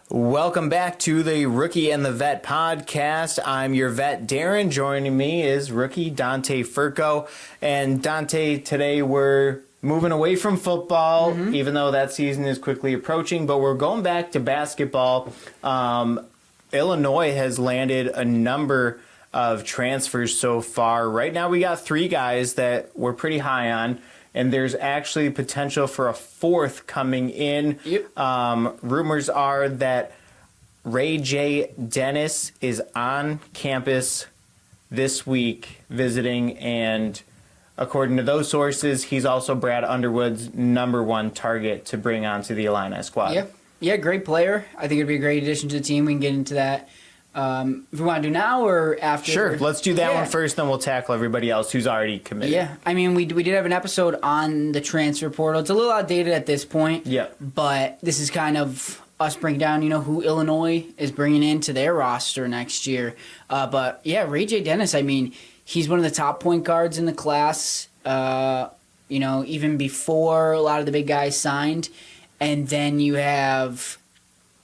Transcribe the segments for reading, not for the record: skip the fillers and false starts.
Welcome back to the Rookie and the Vet podcast. I'm your vet, Darren. Joining me is rookie Dante Furco. And Dante, today we're moving away from football, even though that season is quickly approaching, but we're going back to basketball. Illinois has landed a number of transfers so far. Right now we got 3 guys that we're pretty high on, and there's actually potential for a 4th coming in. Rumors are that Ray J. Dennis is on campus this week visiting, and according to those sources, he's also Brad Underwood's number 1 target to bring onto the Illini squad. Yeah, great player. I think it'd be a great addition to the team. We can get into that if we want to do now or after. Sure, let's do that one first, then we'll tackle everybody else who's already committed. Yeah, I mean, we did have an episode on the transfer portal. It's a little outdated at this point. But this is kind of us breaking down, who Illinois is bringing into their roster next year. But yeah, Ray J. Dennis, I mean, he's one of the top point guards in the class, even before a lot of the big guys signed. And then you have,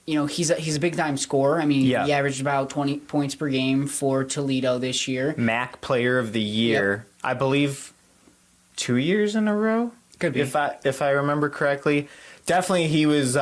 he's a big-time scorer. I mean, he averaged about 20 points per game for Toledo this year. MAC Player of the Year, I believe 2 years in a row? Could be. If I remember correctly. Definitely he was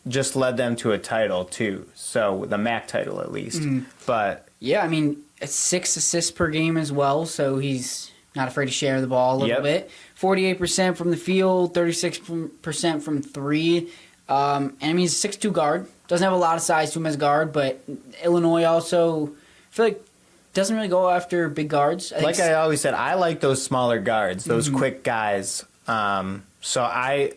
just led them to a title, too. So the MAC title, at least. But yeah, I mean, it's 6 assists per game as well, so he's not afraid to share the ball a little bit. 48% from the field, 36% from 3. And I mean, he's a 6'2" guard. Doesn't have a lot of size to him as guard, but Illinois also, I feel like, doesn't really go after big guards. I always said, I like those smaller guards, those quick guys. So I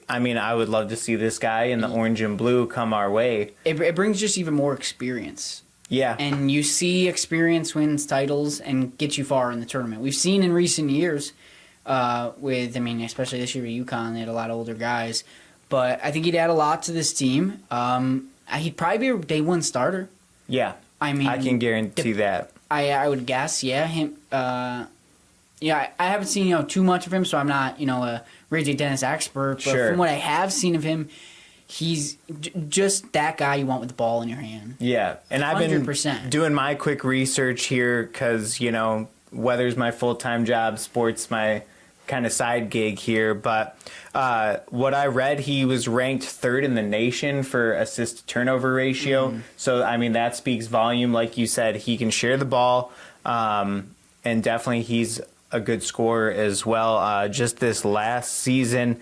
would love to see this guy in the orange and blue come our way. It brings just even more experience. Yeah. And you see experience wins titles and gets you far in the tournament. We've seen in recent years especially this year with UConn, they had a lot of older guys. But I think he'd add a lot to this team. He'd probably be a day 1 starter. Yeah. I mean, I can guarantee that. I would guess, him. I haven't seen too much of him, so I'm not a Ray J. Dennis expert. But from what I have seen of him, he's just that guy you want with the ball in your hand. Yeah, and 100%. I've been doing my quick research here because weather's my full-time job, sports my kind of side gig here. But what I read, he was ranked 3rd in the nation for assist-to-turnover ratio. So, I mean, that speaks volume. Like you said, he can share the ball, and definitely he's a good scorer as well. Just this last season,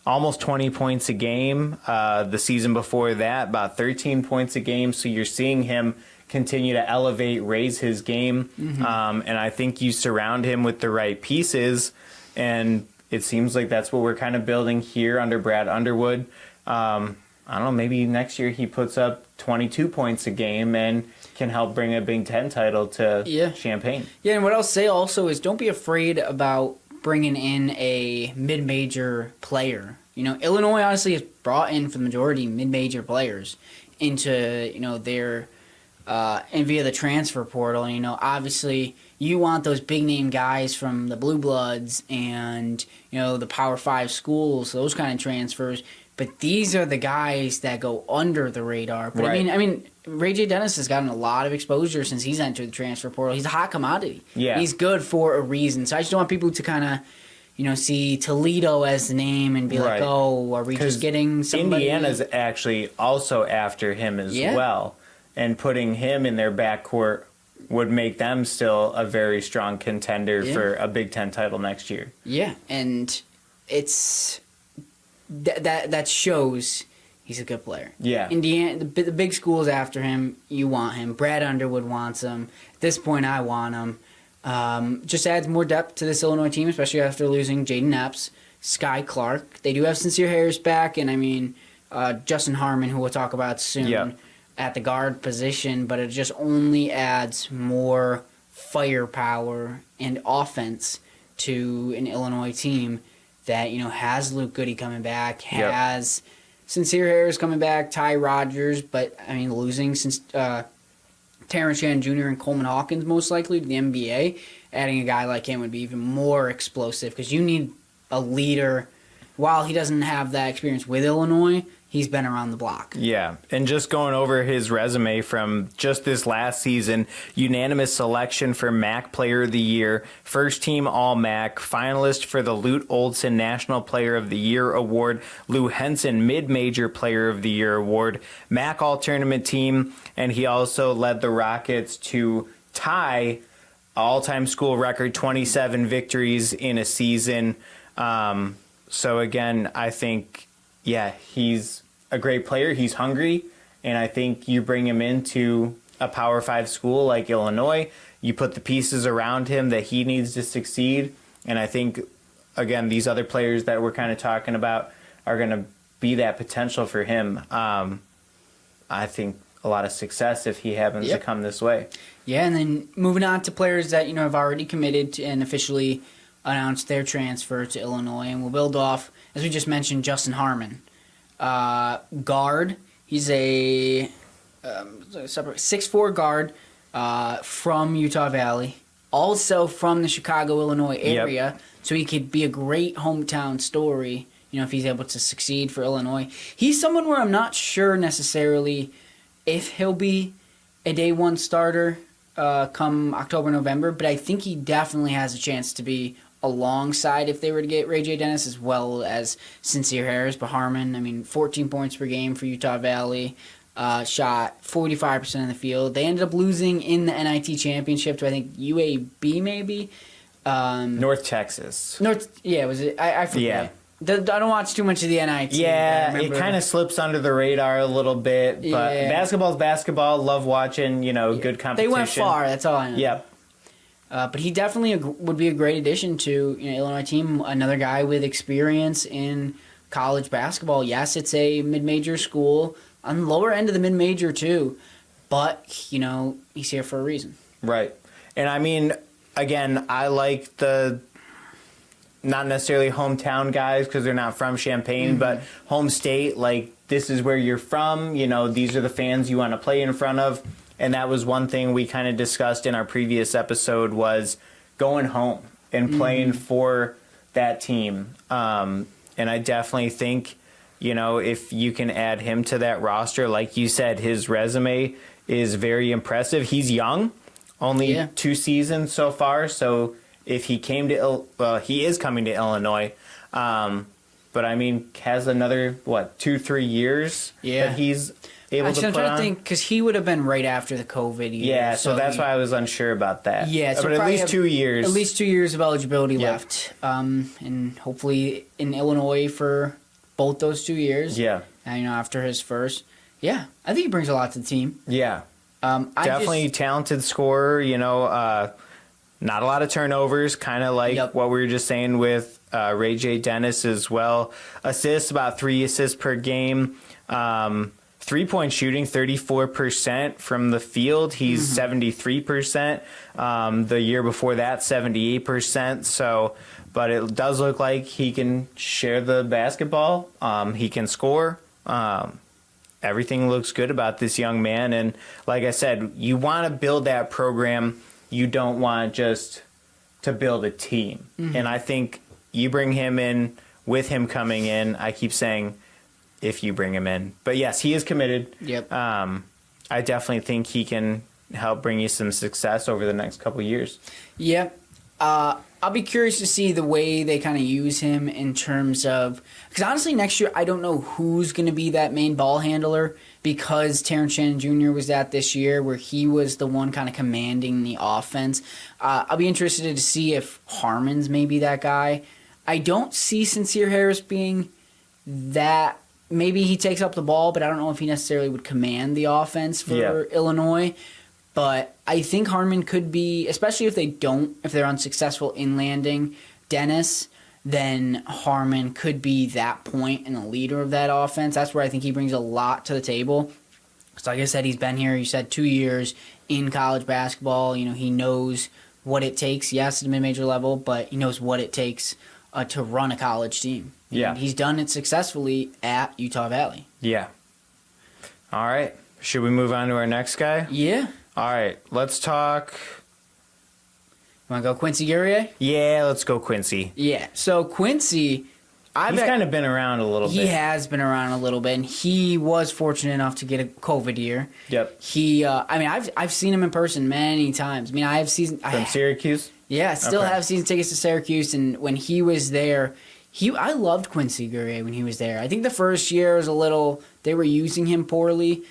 almost 20 points a game. The season before that, about 13 points a game. So you're seeing him continue to elevate, raise his game. And I think you surround him with the right pieces, and it seems like that's what we're kind of building here under Brad Underwood. I don't know, maybe next year he puts up 22 points a game and can help bring a Big Ten title to Champaign. Yeah, and what I'll say also is don't be afraid about bringing in a mid-major player. Illinois honestly has brought in for the majority mid-major players into their and via the transfer portal. Obviously you want those big name guys from the Blue Bloods and the Power 5 schools, those kind of transfers. But these are the guys that go under the radar. But I mean, Ray J. Dennis has gotten a lot of exposure since he's entered the transfer portal. He's a hot commodity. Yeah, he's good for a reason. So I just don't want people to kind of see Toledo as the name and be like, oh, are we just getting somebody? Indiana's actually also after him as well. And putting him in their backcourt would make them still a very strong contender for a Big Ten title next year. Yeah, and it's that shows he's a good player. Yeah. Indiana, the big school's after him. You want him. Brad Underwood wants him. At this point, I want him. Just adds more depth to this Illinois team, especially after losing Jaden Epps, Sky Clark. They do have Sincere Harris back, and Justin Harmon, who we'll talk about soon, at the guard position. But it just only adds more firepower and offense to an Illinois team that has Luke Goody coming back, has Sincere Harris coming back, Ty Rodgers, but losing since Terrence Shannon Jr. and Coleman Hawkins most likely to the NBA, adding a guy like him would be even more explosive because you need a leader. While he doesn't have that experience with Illinois, he's been around the block. Yeah, and just going over his resume from just this last season, unanimous selection for MAC Player of the Year, first team All-MAC, finalist for the Lute Olson National Player of the Year Award, Lou Henson Mid-Major Player of the Year Award, MAC All-Tournament Team, and he also led the Rockets to tie all-time school record 27 victories in a season. So again, I think, he's a great player. He's hungry, and I think you bring him into a Power 5 school like Illinois, you put the pieces around him that he needs to succeed, and I think, again, these other players that we're kind of talking about are going to be that potential for him. I think a lot of success if he happens to come this way. Yeah, and then moving on to players that have already committed and officially announced their transfer to Illinois, and we'll build off, as we just mentioned, Justin Harmon. Guard. He's a 6'4" guard from Utah Valley, also from the Chicago, Illinois area, so he could be a great hometown story, if he's able to succeed for Illinois. He's someone where I'm not sure necessarily if he'll be a day one starter come October, November, but I think he definitely has a chance to be alongside if they were to get Ray J. Dennis as well as Sincere Harris. But Harmon, 14 points per game for Utah Valley, shot 45% in the field. They ended up losing in the NIT championship to, I think, UAB maybe. North Texas. Was it? I forget. Yeah. I don't watch too much of the NIT. Yeah, it kind of slips under the radar a little bit, but basketball's basketball. Love watching, good competition. They went far, that's all I know. Yep. But he definitely would be a great addition to Illinois team. Another guy with experience in college basketball. Yes, it's a mid-major school on the lower end of the mid-major too, but he's here for a reason. Right, and again, I like the not necessarily hometown guys because they're not from Champaign, but home state. Like, this is where you're from. These are the fans you want to play in front of. And that was one thing we kind of discussed in our previous episode was going home and playing for that team. And I definitely think, if you can add him to that roster, like you said, his resume is very impressive. He's young, only 2 seasons so far. So if he came to, he is coming to Illinois. But has another, 2-3 years that he's able to put on? I'm trying to think, because he would have been right after the COVID year. Yeah, so that's why I was unsure about that. Yeah, so but at least 2 years. At least 2 years of eligibility left. And hopefully in Illinois for both those 2 years. Yeah. And, after his first. Yeah, I think he brings a lot to the team. Yeah. Definitely talented scorer, not a lot of turnovers, kind of like what we were just saying with Ray J. Dennis as well. Assists, about 3 assists per game. 3-point shooting, 34% from the field. He's 73%. The year before that, 78%. So, but it does look like he can share the basketball. He can score. Everything looks good about this young man. And like I said, you want to build that program. You don't want just to build a team. And I think you bring him in with him coming in. I keep saying if you bring him in. But yes, he is committed. Yep. I definitely think he can help bring you some success over the next couple of years. Yep. I'll be curious to see the way they kind of use him in terms of... Because honestly, next year, I don't know who's going to be that main ball handler because Terrence Shannon Jr. was that this year where he was the one kind of commanding the offense. I'll be interested to see if Harmon's maybe that guy. I don't see Sincere Harris being that... Maybe he takes up the ball, but I don't know if he necessarily would command the offense for Illinois. But I think Harmon could be, especially if they're unsuccessful in landing Dennis, then Harmon could be that point and the leader of that offense. That's where I think he brings a lot to the table. So like I said, he's been here, you said 2 years in college basketball. He knows what it takes, yes, at the mid-major level, but he knows what it takes to run a college team. Yeah. And he's done it successfully at Utah Valley. Yeah. All right. Should we move on to our next guy? Yeah. All right. Let's talk. Want to go Quincy Guerrier? Yeah, let's go Quincy. Yeah. So Quincy, He's kind of been around a little bit. He has been around a little bit, and he was fortunate enough to get a COVID year. Yep. I've seen him in person many times. I mean, I have from Syracuse. Yeah, I still have season tickets to Syracuse, and when he was there, I loved Quincy Guerrier when he was there. I think the first year was they were using him poorly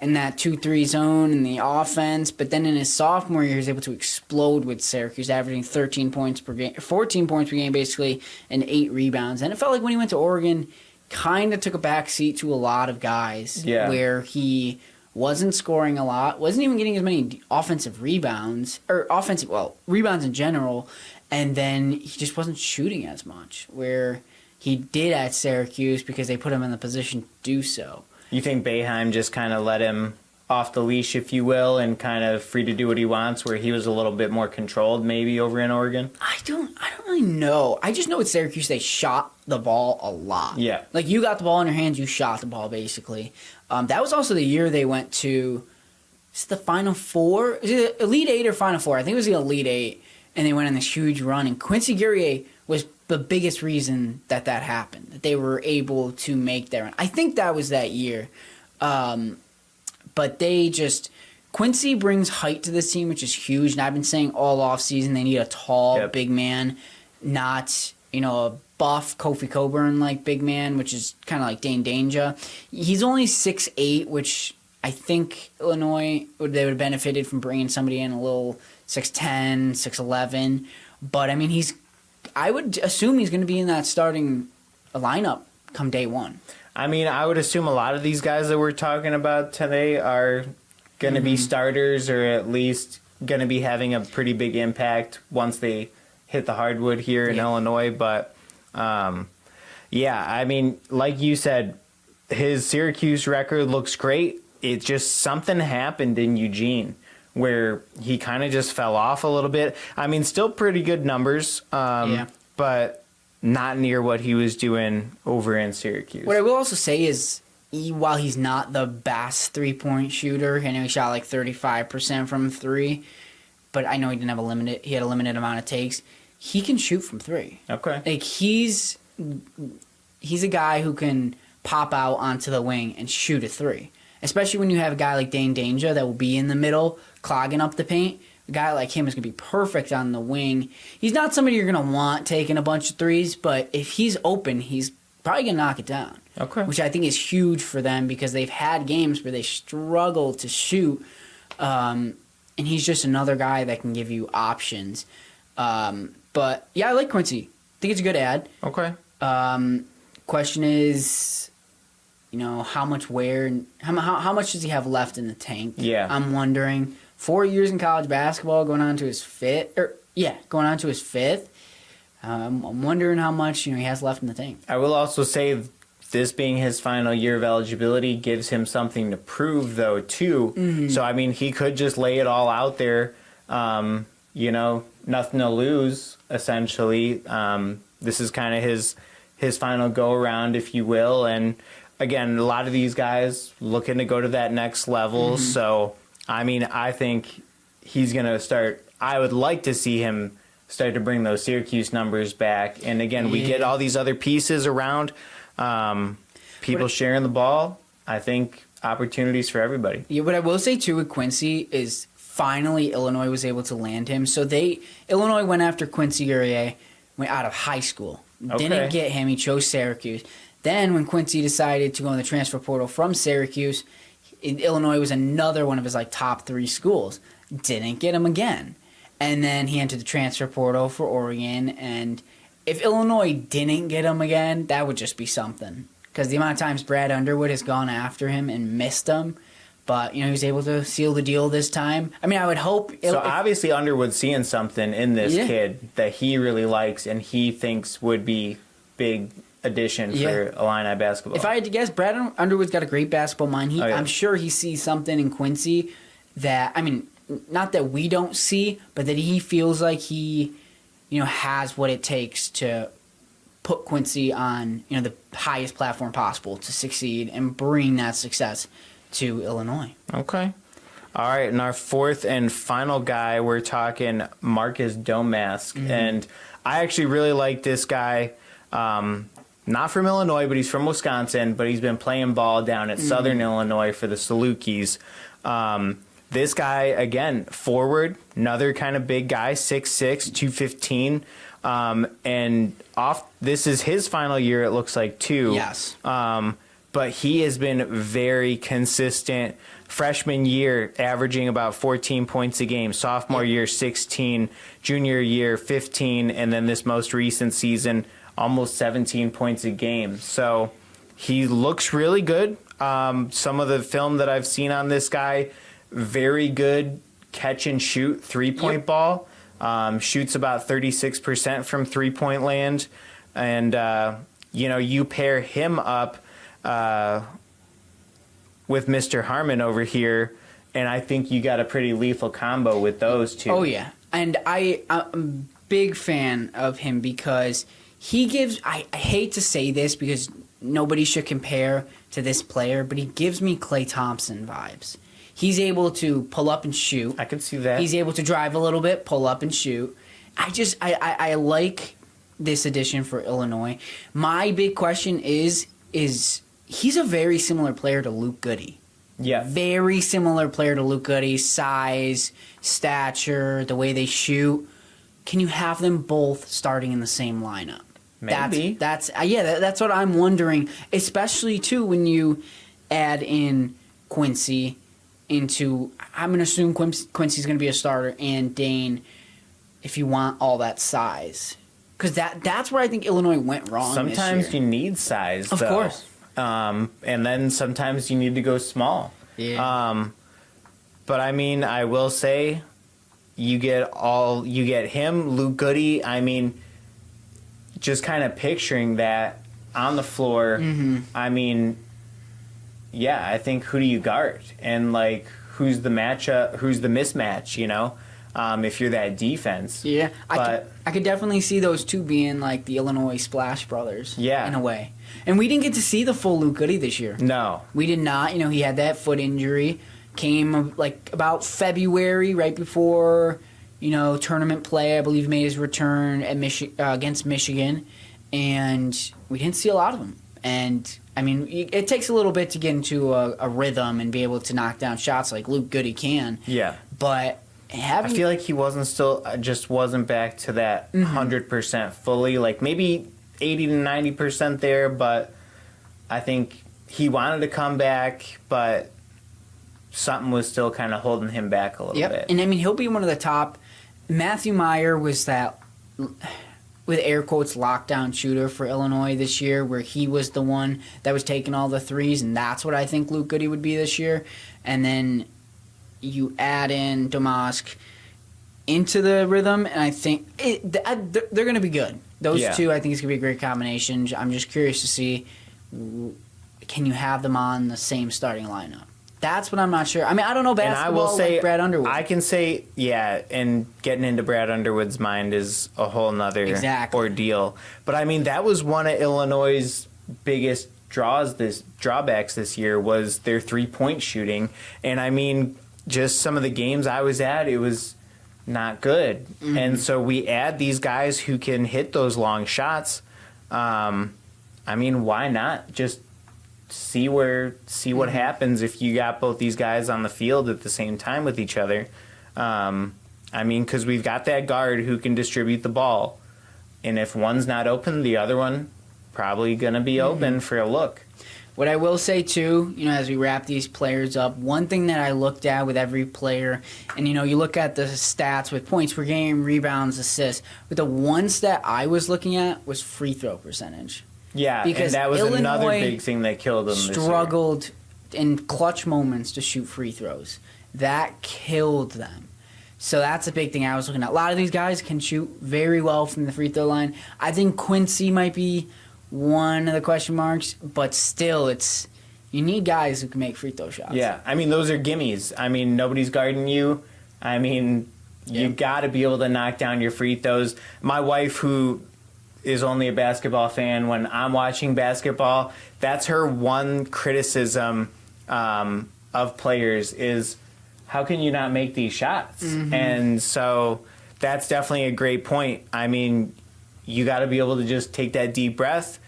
in that 2-3 zone in the offense, but then in his sophomore year, he was able to explode with Syracuse, averaging 13 points per game, 14 points per game basically, and 8 rebounds. And it felt like when he went to Oregon, kind of took a back seat to a lot of guys, where he wasn't scoring a lot, wasn't even getting as many offensive rebounds, rebounds in general, and then he just wasn't shooting as much, where he did at Syracuse because they put him in the position to do so. You think Boeheim just kind of let him off the leash, if you will, and kind of free to do what he wants, where he was a little bit more controlled maybe over in Oregon? I don't really know. I just know at Syracuse they shot the ball a lot. Yeah. Like, you got the ball in your hands, you shot the ball, basically. That was also the year they went to the Final Four. Is it Elite Eight or Final Four? I think it was the Elite Eight, and they went on this huge run, and Quincy Guerrier was the biggest reason that happened, that they were able to make that run. I think that was that year. But Quincy brings height to this team, which is huge, and I've been saying all offseason they need a tall, big man, not, a buff Kofi Coburn-like big man, which is kind of like Dane Danger. He's only 6'8", which I think Illinois would have benefited from bringing somebody in a little 6'10", 6'11". But, I mean, I would assume he's going to be in that starting lineup come day one. I mean, I would assume a lot of these guys that we're talking about today are going to be starters, or at least going to be having a pretty big impact once they hit the hardwood here in Illinois. But, I mean, like you said, his Syracuse record looks great. It just something happened in Eugene where he kind of just fell off a little bit. I mean, still pretty good numbers, but not near what he was doing over in Syracuse. What I will also say is, while he's not the best three-point shooter, I know he shot like 35% from three, but I know he had a limited amount of takes. He can shoot from three. Okay. Like, he's a guy who can pop out onto the wing and shoot a three. Especially when you have a guy like Dane Danger that will be in the middle, clogging up the paint. A guy like him is going to be perfect on the wing. He's not somebody you're going to want taking a bunch of threes, but if he's open, he's probably going to knock it down. Okay. Which I think is huge for them because they've had games where they struggle to shoot, and he's just another guy that can give you options. But, yeah, I like Quincy. I think it's a good ad. Okay. Question is, how much how much does he have left in the tank? Yeah. I'm wondering. 4 years in college basketball, going on to his fifth. I'm wondering how much he has left in the tank. I will also say, this being his final year of eligibility gives him something to prove, though, too. Mm-hmm. So, I mean, he could just lay it all out there. Nothing to lose, essentially. This is kind of his final go-around, if you will. And, again, a lot of these guys looking to go to that next level. Mm-hmm. So, I mean, I think he's going to start. I would like to see him start to bring those Syracuse numbers back. And, again, we get all these other pieces around. People sharing the ball. I think opportunities for everybody. Yeah, what I will say, too, with Quincy is finally Illinois was able to land him. So Illinois went after Quincy Guerrier, went out of high school. Okay. Didn't get him. He chose Syracuse. Then when Quincy decided to go in the transfer portal from Syracuse, Illinois was another one of his top 3 schools. Didn't get him again. And then he entered the transfer portal for Oregon. And if Illinois didn't get him again, that would just be something. Because the amount of times Brad Underwood has gone after him and missed him. But, he was able to seal the deal this time. I mean, I would hope... obviously Underwood's seeing something in this kid that he really likes and he thinks would be big addition for Illini basketball. If I had to guess, Brad Underwood's got a great basketball mind. I'm sure he sees something in Quincy that, I mean, not that we don't see, but that he feels like he, has what it takes to put Quincy on, the highest platform possible to succeed and bring that success to Illinois. Okay. All right, and our fourth and final guy, we're talking Marcus Domask. Mm-hmm. And I actually really like this guy. not from Illinois, but he's from Wisconsin, but he's been playing ball down at Southern Illinois for the Salukis. This guy, again, forward, another kind of big guy, 6'6", 215. And this is his final year, it looks like, too. Yes. But he has been very consistent. Freshman year, averaging about 14 points a game. Sophomore year, 16. Junior year, 15. And then this most recent season, almost 17 points a game. So he looks really good. Some of the film that I've seen on this guy, very good catch and shoot three-point ball. Shoots about 36% from three-point land. And, you pair him up with Mr. Harmon over here, and I think you got a pretty lethal combo with those two. Oh, yeah. And I'm a big fan of him because he gives, I hate to say this because nobody should compare to this player, but he gives me Klay Thompson vibes. He's able to pull up and shoot. I can see that. He's able to drive a little bit, pull up and shoot. I like this addition for Illinois. My big question is he's a very similar player to Luke Goody. Yeah. Very similar player to Luke Goody. Size, stature, the way they shoot. Can you have them both starting in the same lineup? Maybe. That's what I'm wondering. Especially, too, when you add in Quincy into... I'm going to assume Quincy's going to be a starter, and Dane, if you want all that size. Because that's where I think Illinois went wrong Sometimes this year. you need size, Of course. And then sometimes you need to go small. Yeah. But I mean, I will say, you get him, Luke Goody. I mean, just kind of picturing that on the floor. Mm-hmm. I mean, yeah, I think who do you guard, and like who's the mismatch? If you're that defense. Yeah, but I could definitely see those two being like the Illinois Splash Brothers. Yeah. In a way. And we didn't get to see the full Luke Goody this year. No. We did not. He had that foot injury. Came like about February, right before, tournament play. I believe he made his return at against Michigan. And we didn't see a lot of him. And, I mean, it takes a little bit to get into a rhythm and be able to knock down shots like Luke Goody can. Yeah. But... I feel like he wasn't back to that 100% fully, like maybe 80 to 90% there, but I think he wanted to come back, but something was still kind of holding him back a little bit. And I mean, he'll be one of the top. Matthew Meyer was that, with air quotes, lockdown shooter for Illinois this year, where he was the one that was taking all the threes, and that's what I think Luke Goody would be this year. And then you add in Domask into the rhythm, and I think they're going to be good. Those two, I think it's going to be a great combination. I'm just curious to see, can you have them on the same starting lineup? That's what I'm not sure. I mean, I don't know basketball. And I will say, like Brad Underwood. I can say, and getting into Brad Underwood's mind is a whole nother ordeal. But I mean, that was one of Illinois' biggest drawbacks this year was their 3-point shooting. And I mean, just some of the games I was at, it was not good. Mm-hmm. And so we add these guys who can hit those long shots. I mean, why not just see what happens if you got both these guys on the field at the same time with each other? I mean, because we've got that guard who can distribute the ball. And if one's not open, the other one probably going to be open for a look. What I will say, too, as we wrap these players up, one thing that I looked at with every player, and, you look at the stats with points per game, rebounds, assists, but the one stat I was looking at was free throw percentage. Yeah, because and that was Illinois another big thing that killed them this year. Struggled in clutch moments to shoot free throws. That killed them. So that's a big thing I was looking at. A lot of these guys can shoot very well from the free throw line. I think Quincy might be one of the question marks, but still, you need guys who can make free throw shots. Yeah, I mean, those are gimmies. I mean, nobody's guarding you. I mean, you got to be able to knock down your free throws. My wife, who is only a basketball fan, when I'm watching basketball, that's her one criticism of players is, how can you not make these shots? Mm-hmm. And so that's definitely a great point. I mean, you got to be able to just take that deep breath,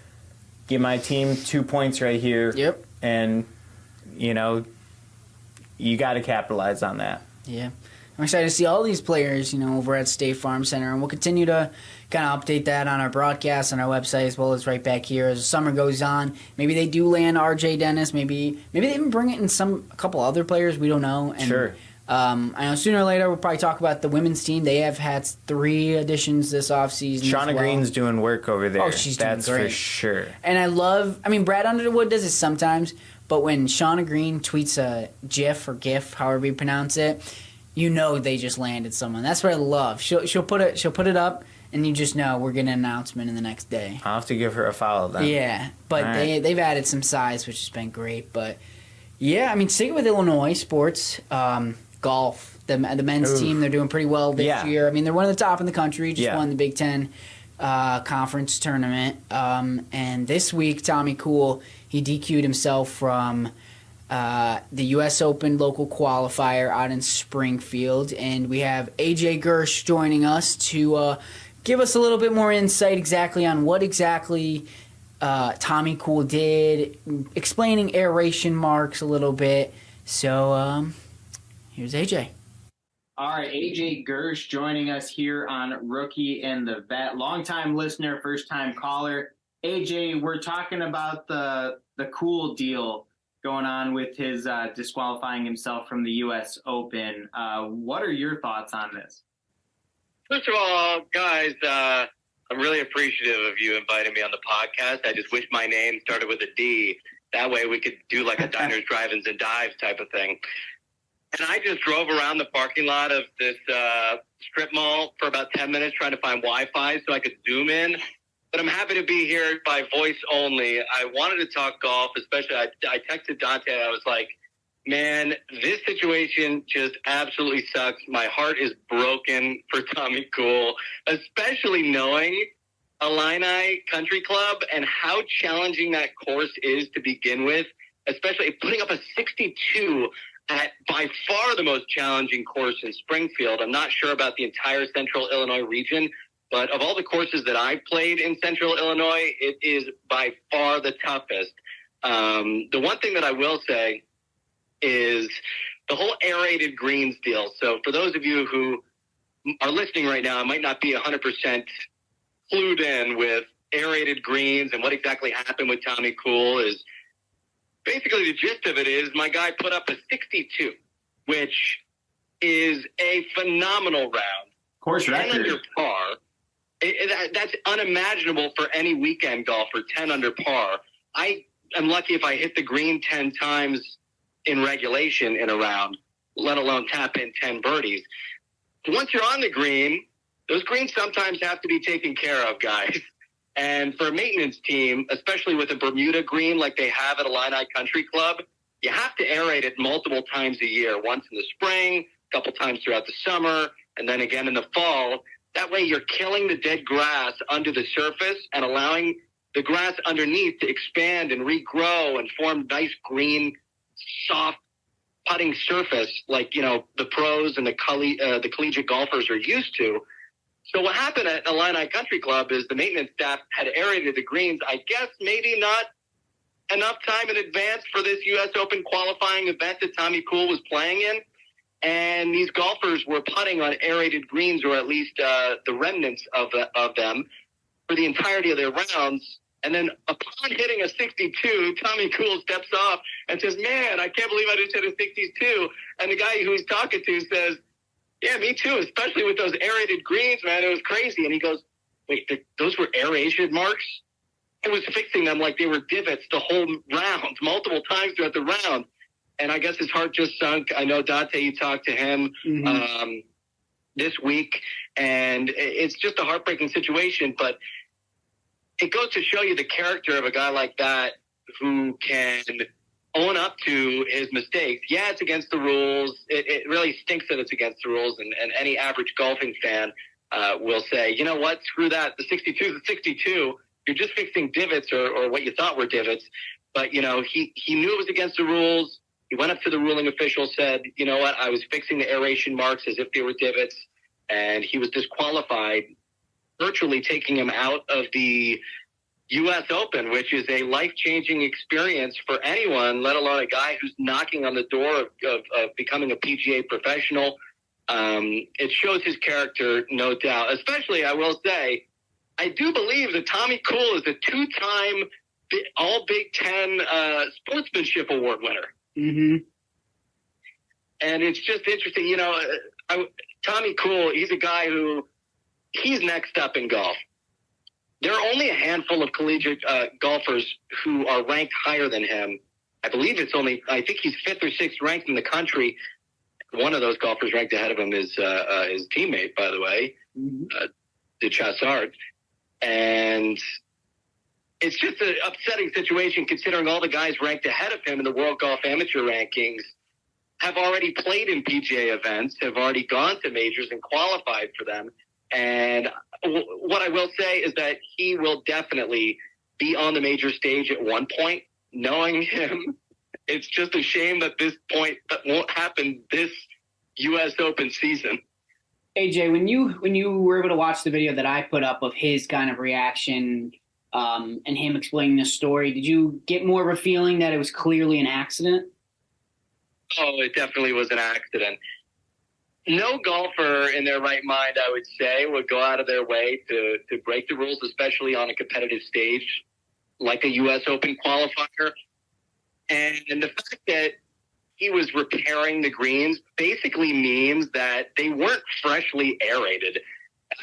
give my team 2 points right here. Yep. And, you got to capitalize on that. Yeah. I'm excited to see all these players, over at State Farm Center, and we'll continue to kind of update that on our broadcast, on our website, as well as right back here as the summer goes on. Maybe they do land R.J. Dennis. Maybe they even bring it in a couple other players. We don't know. And, sure. I know sooner or later we'll probably talk about the women's team. They have had 3 additions this offseason. Shauna Green's doing work over there. Oh, she's doing great. That's for sure. And Brad Underwood does it sometimes, but when Shauna Green tweets a GIF, however you pronounce it, they just landed someone. That's what I love. She'll put it up, and you just know we're getting an announcement in the next day. I'll have to give her a follow then. Yeah, but right. they've added some size, which has been great. But yeah, sticking with Illinois sports, golf. The men's team, they're doing pretty well this year. They're one of the top in the country. Just won the Big Ten conference tournament. And this week, Tommy Kuhl, he DQ'd himself from the U.S. Open local qualifier out in Springfield. And we have AJ Gersh joining us to give us a little bit more insight exactly on what exactly Tommy Kuhl did, explaining aeration marks a little bit. So here's AJ. All right, AJ Gersh joining us here on Rookie and the Vet. Longtime listener, first-time caller. AJ, we're talking about the Kuhl deal going on with his disqualifying himself from the U.S. Open. What are your thoughts on this? First of all, guys, I'm really appreciative of you inviting me on the podcast. I just wish my name started with a D. That way we could do like a diners, drive-ins, and dives type of thing. And I just drove around the parking lot of this strip mall for about 10 minutes trying to find Wi-Fi so I could zoom in. But I'm happy to be here by voice only. I wanted to talk golf, especially I texted Dante. I was like, man, this situation just absolutely sucks. My heart is broken for Tommy Kuhl, especially knowing Illini Country Club and how challenging that course is to begin with, especially putting up a 62 at by far the most challenging course in Springfield. I'm not sure about the entire central Illinois region, but of all the courses that I've played in central Illinois, it is by far the toughest. The one thing that I will say is the whole aerated greens deal. So for those of you who are listening right now, I might not be 100% clued in with aerated greens and what exactly happened with Tommy Kuhl. Is basically the gist of it is my guy put up a 62, which is a phenomenal round. Course record. 10 under par. That's unimaginable for any weekend golfer, 10 under par. I am lucky if I hit the green 10 times in regulation in a round, let alone tap in 10 birdies. Once you're on the green, those greens sometimes have to be taken care of, guys. And for a maintenance team, especially with a Bermuda green like they have at Illini Country Club, you have to aerate it multiple times a year, once in the spring, a couple times throughout the summer, and then again in the fall. That way you're killing the dead grass under the surface and allowing the grass underneath to expand and regrow and form nice green, soft putting surface like, the pros and the collegiate golfers are used to. So what happened at Illini Country Club is the maintenance staff had aerated the greens, I guess maybe not enough time in advance for this U.S. Open qualifying event that Tommy Kuhl was playing in. And these golfers were putting on aerated greens, or at least the remnants of them, for the entirety of their rounds. And then upon hitting a 62, Tommy Kuhl steps off and says, man, I can't believe I just hit a 62. And the guy who he's talking to says, yeah, me too, especially with those aerated greens, man. It was crazy. And he goes, wait, those were aeration marks? I was fixing them like they were divots the whole round, multiple times throughout the round. And I guess his heart just sunk. I know, Dante, you talked to him this week, and it's just a heartbreaking situation. But it goes to show you the character of a guy like that who can own up to his mistakes. Yeah, it's against the rules. It really stinks that it's against the rules, and any average golfing fan will say, you know what, screw that. The 62 is the 62. You're just fixing divots or what you thought were divots. But, he knew it was against the rules. He went up to the ruling official, said, you know what, I was fixing the aeration marks as if they were divots, and he was disqualified, virtually taking him out of the U.S. Open, which is a life-changing experience for anyone, let alone a guy who's knocking on the door of becoming a PGA professional. It shows his character, no doubt. Especially, I will say, I do believe that Tommy Kuhl is a two-time All Big Ten Sportsmanship Award winner. Mm-hmm. And it's just interesting, you know, Tommy Kuhl, he's a guy who, he's next up in golf. There are only a handful of collegiate golfers who are ranked higher than him. I believe I think he's 5th or 6th ranked in the country. One of those golfers ranked ahead of him is his teammate, by the way, de Chassard. And it's just an upsetting situation considering all the guys ranked ahead of him in the World Golf Amateur rankings have already played in PGA events, have already gone to majors and qualified for them. And what I will say is that he will definitely be on the major stage at one point. Knowing him, it's just a shame that that won't happen this U.S. Open season. AJ, when you were able to watch the video that I put up of his kind of reaction and him explaining the story, did you get more of a feeling that it was clearly an accident? Oh, it definitely was an accident. No golfer in their right mind, I would say, would go out of their way to break the rules, especially on a competitive stage like a U.S. Open qualifier. And the fact that he was repairing the greens basically means that they weren't freshly aerated.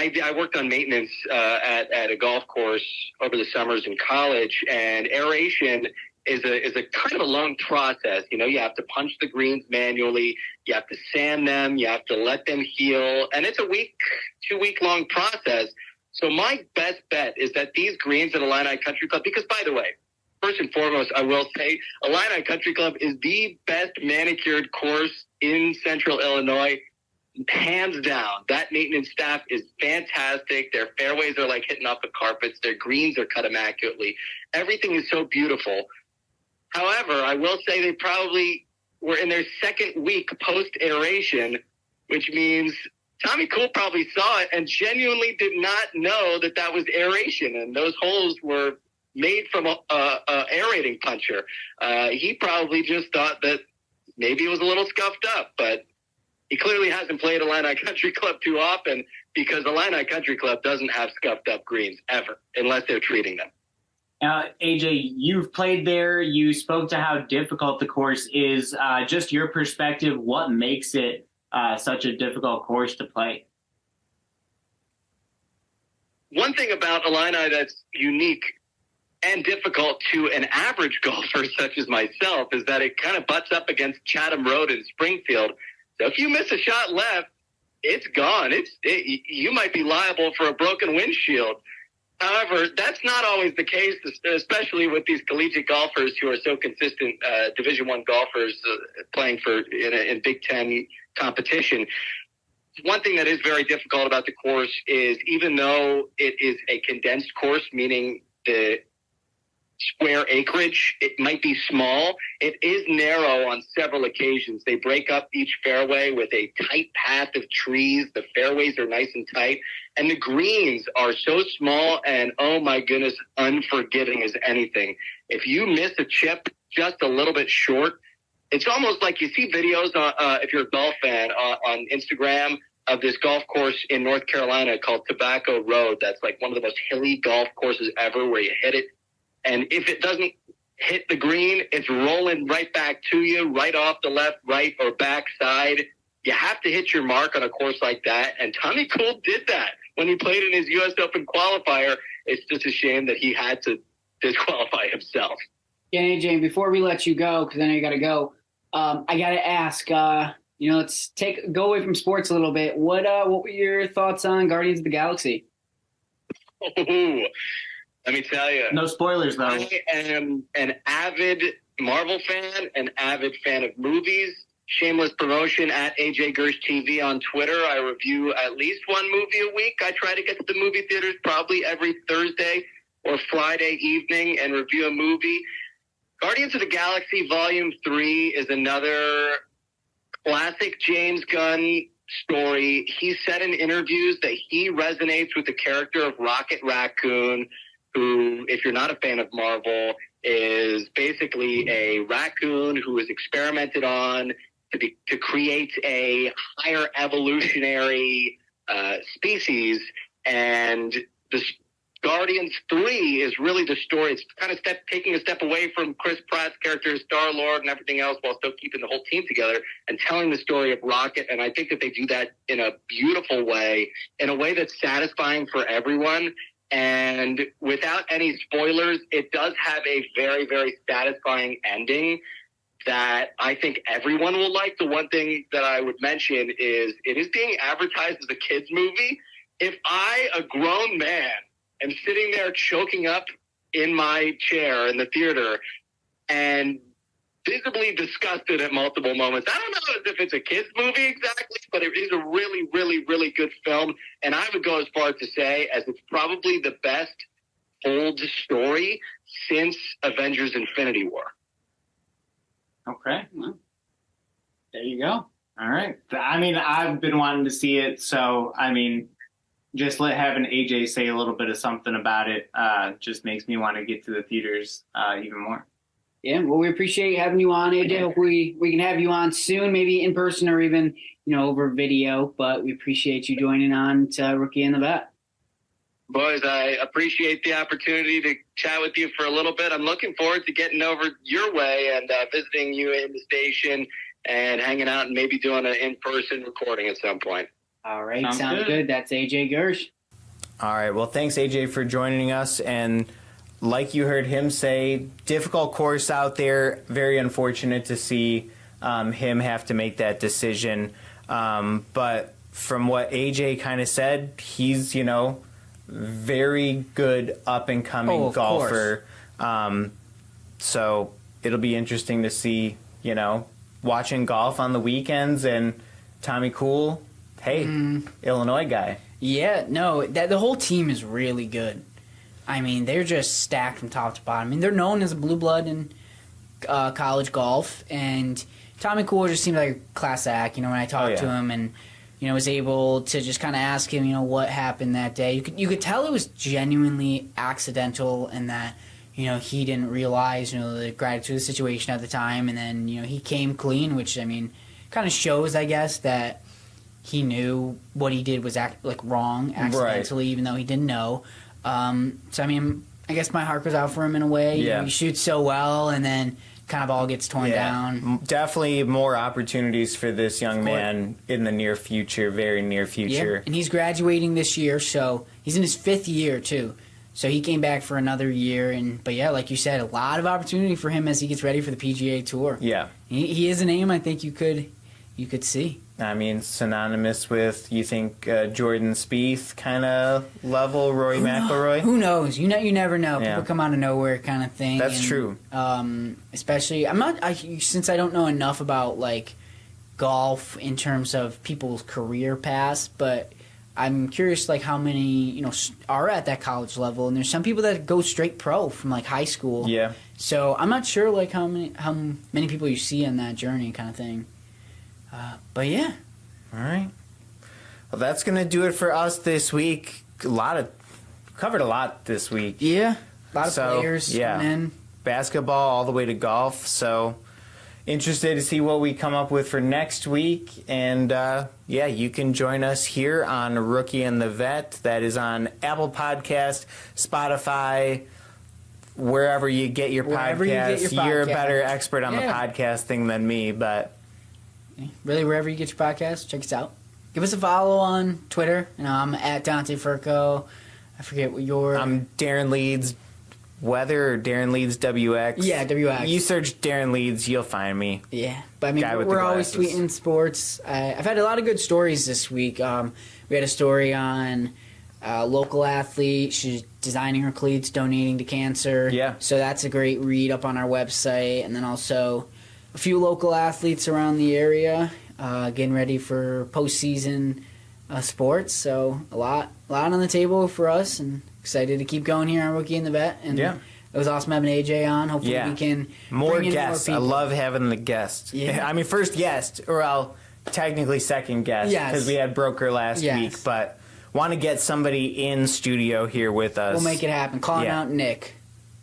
I worked on maintenance at a golf course over the summers in college, and aeration is a kind of a long process. You know, you have to punch the greens manually, you have to sand them, you have to let them heal, and it's a 2-week long process. So my best bet is that these greens at Illini Country Club, because by the way, first and foremost, I will say Illini Country Club is the best manicured course in Central Illinois, hands down. That maintenance staff is fantastic. Their fairways are like hitting off the carpets. Their greens are cut immaculately. Everything is so beautiful. However, I will say they probably were in their second week post-aeration, which means Tommy Kuhl probably saw it and genuinely did not know that that was aeration, and those holes were made from a aerating puncher. He probably just thought that maybe it was a little scuffed up, but he clearly hasn't played Illini Country Club too often because Illini Country Club doesn't have scuffed up greens ever, unless they're treating them. AJ, you've played there. You spoke to how difficult the course is. Just your perspective, what makes it such a difficult course to play? One thing about Illini that's unique and difficult to an average golfer such as myself is that it kind of butts up against Chatham Road in Springfield. So if you miss a shot left, it's gone. You might be liable for a broken windshield. However, that's not always the case, especially with these collegiate golfers who are so consistent, Division I golfers playing in Big Ten competition. One thing that is very difficult about the course is even though it is a condensed course, meaning the square acreage, it might be small, it is narrow on several occasions. They break up each fairway with a tight path of trees. The fairways are nice and tight, and the greens are so small and, oh my goodness, unforgiving as anything. If you miss a chip just a little bit short, it's almost like you see videos, if you're a golf fan, on Instagram of this golf course in North Carolina called Tobacco Road. That's like one of the most hilly golf courses ever, where you hit it, and if it doesn't hit the green, it's rolling right back to you, right off the left, right, or back side. You have to hit your mark on a course like that, and Tommy Kuhl did that when he played in his U.S. Open qualifier. It's just a shame that he had to disqualify himself. Yeah, AJ, before we let you go, because I know you got to go, I got to ask, let's go away from sports a little bit. What were your thoughts on Guardians of the Galaxy? Oh, let me tell you. No spoilers, though. I am an avid Marvel fan, an avid fan of movies. Shameless promotion at AJ Gersh TV on Twitter. I review at least one movie a week. I try to get to the movie theaters probably every Thursday or Friday evening and review a movie. Guardians of the Galaxy Volume 3 is another classic James Gunn story. He said in interviews that he resonates with the character of Rocket Raccoon, who, if you're not a fan of Marvel, is basically a raccoon who is experimented on to create a higher evolutionary species. And the Guardians 3 is really the story. It's kind of taking a step away from Chris Pratt's character, Star-Lord, and everything else, while still keeping the whole team together and telling the story of Rocket. And I think that they do that in a beautiful way, in a way that's satisfying for everyone. And without any spoilers, it does have a very, very satisfying ending that I think everyone will like. The one thing that I would mention is it is being advertised as a kids movie. If I, a grown man, am sitting there choking up in my chair in the theater and visibly disgusted at multiple moments, I don't know if it's a kids movie exactly, but it is a really, really, really good film. And I would go as far as to say as it's probably the best told story since Avengers Infinity War. Okay. Well, there you go. All right. I mean, I've been wanting to see it, so, I mean, just having AJ say a little bit of something about it just makes me want to get to the theaters even more. Yeah, well, we appreciate having you on, AJ. Hope we can have you on soon, maybe in person or even, over video. But we appreciate you joining on to Rookie in the Vet. Boys, I appreciate the opportunity to chat with you for a little bit. I'm looking forward to getting over your way and visiting you in the station and hanging out and maybe doing an in-person recording at some point. All right, sounds good. That's AJ Gersh. All right, well, thanks, AJ, for joining us. And like you heard him say, difficult course out there. Very unfortunate to see him have to make that decision. But from what AJ kind of said, he's, very good up-and-coming golfer. So it'll be interesting to see, watching golf on the weekends. And Tommy Kuhl, hey, Illinois guy. Yeah, no, the whole team is really good. I mean, they're just stacked from top to bottom. I mean, they're known as a blue blood in college golf, and Tommy Kuhl just seemed like a class act. When I talked to him, and was able to just kind of ask him, what happened that day. You could tell it was genuinely accidental, and that he didn't realize the gratitude of the situation at the time, and then he came clean, which kind of shows, I guess, that he knew what he did was wrong accidentally, even though he didn't know. So, I guess my heart goes out for him in a way. Yeah. He shoots so well, and then kind of all gets torn down. Definitely more opportunities for this young man in the near future, very near future. Yeah. And he's graduating this year, so he's in his 5th year, too. So he came back for another year. But, yeah, like you said, a lot of opportunity for him as he gets ready for the PGA Tour. Yeah. He is a name I think you could see. Synonymous with, you think, Jordan Spieth kind of level, Rory McIlroy? Who knows? You never know. People come out of nowhere kind of thing. That's true. Especially, since I don't know enough about, golf in terms of people's career paths, but I'm curious, how many, are at that college level. And there's some people that go straight pro from, high school. Yeah. So I'm not sure, how many people you see on that journey kind of thing. But yeah. All right. Well, that's going to do it for us this week. Covered a lot this week. Yeah. A lot of players. Yeah. coming in. Basketball all the way to golf. So interested to see what we come up with for next week. And you can join us here on Rookie and the Vet. That is on Apple Podcast, Spotify, wherever you get your podcasts. You're a better expert on the podcast thing than me, but really, wherever you get your podcast, check us out. Give us a follow on Twitter. I'm at Dante Furco. I forget what your... I'm Darren Leeds Weather or Darren Leeds WX. Yeah, WX. You search Darren Leeds, you'll find me. Yeah, but we're always tweeting sports. I've had a lot of good stories this week. We had a story on a local athlete. She's designing her cleats, donating to cancer. Yeah. So that's a great read up on our website. And then also a few local athletes around the area getting ready for postseason sports. So a lot on the table for us, and excited to keep going here on Rookie in the Vet. And it was awesome having AJ on. Hopefully we can more bring in guests. more I people. love having the guests. Yeah. First guest, or technically second guest, because we had Broker last week. But want to get somebody in studio here with us. We'll make it happen. Calling out Nick.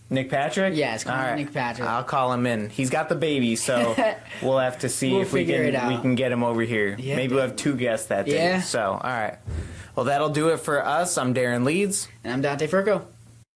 Nick Patrick? Yes, call him Nick Patrick. I'll call him in. He's got the baby, so we'll have to see if we can get him over here. Yeah, maybe we'll have 2 guests that day. Yeah. So, all right. Well, that'll do it for us. I'm Darren Leeds. And I'm Dante Furco.